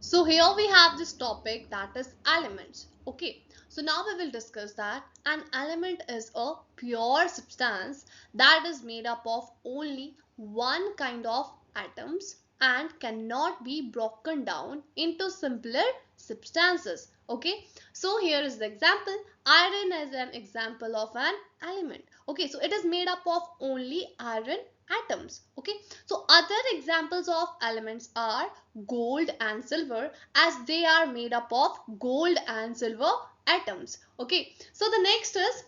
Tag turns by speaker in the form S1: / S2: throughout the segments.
S1: So here we have this topic that is elements. Okay, so now we will discuss that an element is a pure substance that is made up of only one kind of atoms and cannot be broken down into simpler substances. Okay, so here is the example. Iron is an example of an element. Okay, so it is made up of only iron atoms. Okay, so other examples of elements are gold and silver, as they are made up of gold and silver atoms. Okay, so the next is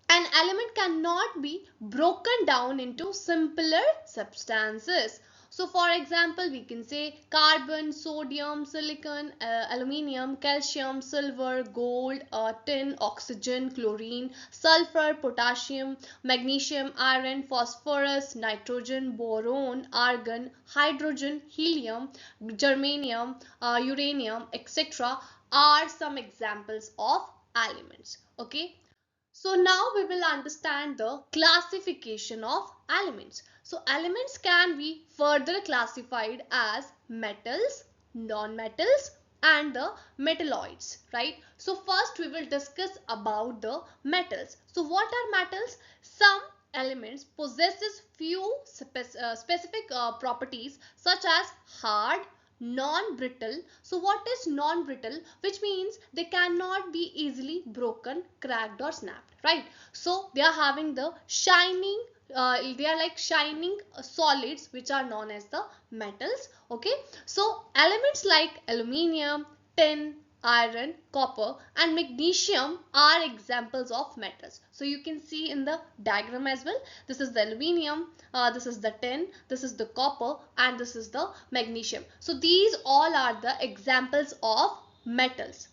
S1: an element cannot be broken down into simpler substances. So for example, we can say carbon, sodium, silicon, aluminium, calcium, silver, gold, tin, oxygen, chlorine, sulfur, potassium, magnesium, iron, phosphorus, nitrogen, boron, argon, hydrogen, helium, germanium, uranium, etc. are some examples of elements. Okay, so now we will understand the classification of elements. So elements can be further classified as metals, non-metals and the metalloids, right? So first we will discuss about the metals. So what are metals? Some elements possesses few specific properties such as hard, non-brittle. So what is non-brittle? Which means they cannot be easily broken, cracked or snapped, right? So they are having the shining, they are like shining solids which are known as the metals. Okay, so elements like aluminium, tin, iron, copper and magnesium are examples of metals. So you can see in the diagram as well, this is the aluminium, this is the tin, this is the copper and this is the magnesium. So these all are the examples of metals.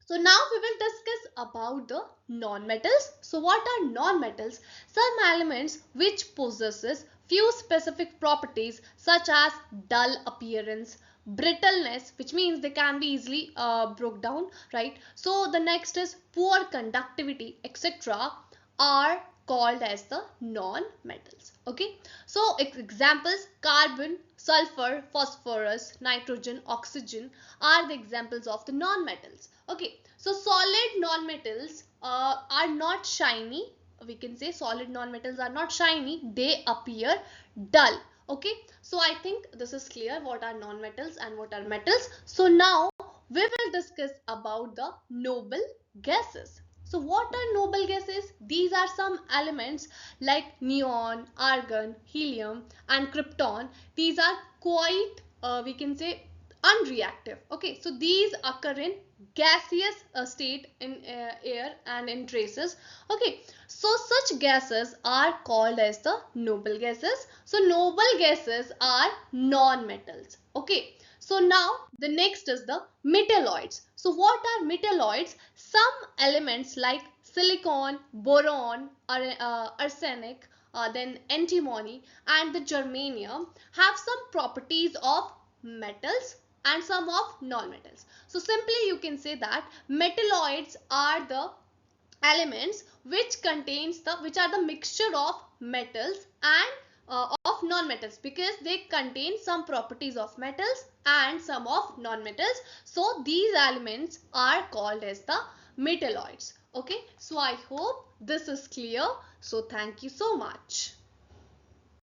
S1: So now we will discuss about the non-metals. So what are non-metals? Some elements which possesses few specific properties such as dull appearance, brittleness, which means they can be easily broke down, right? So the next is poor conductivity, etc. are called as the non-metals. Okay, so examples: carbon, sulfur, phosphorus, nitrogen, oxygen are the examples of the non-metals. Okay, so solid non-metals are not shiny. We can say solid non-metals are not shiny, they appear dull. Okay, so I think this is clear what are non-metals and what are metals. So now we will discuss about the noble gases. So what are noble gases? These are some elements like neon, argon, helium and krypton. These are quite we can say unreactive. Okay, so these occur in gaseous state in air and in traces. Okay, so such gases are called as the noble gases. So noble gases are non-metals. Okay, so now the next is the metalloids. So what are metalloids? Some elements like silicon, boron, arsenic, then antimony and the germanium have some properties of metals and some of non-metals. So simply you can say that metalloids are the elements which are the mixture of metals and of non-metals, because they contain some properties of metals and some of non-metals. So these elements are called as the metalloids. Okay, so I hope this is clear. So thank you so much.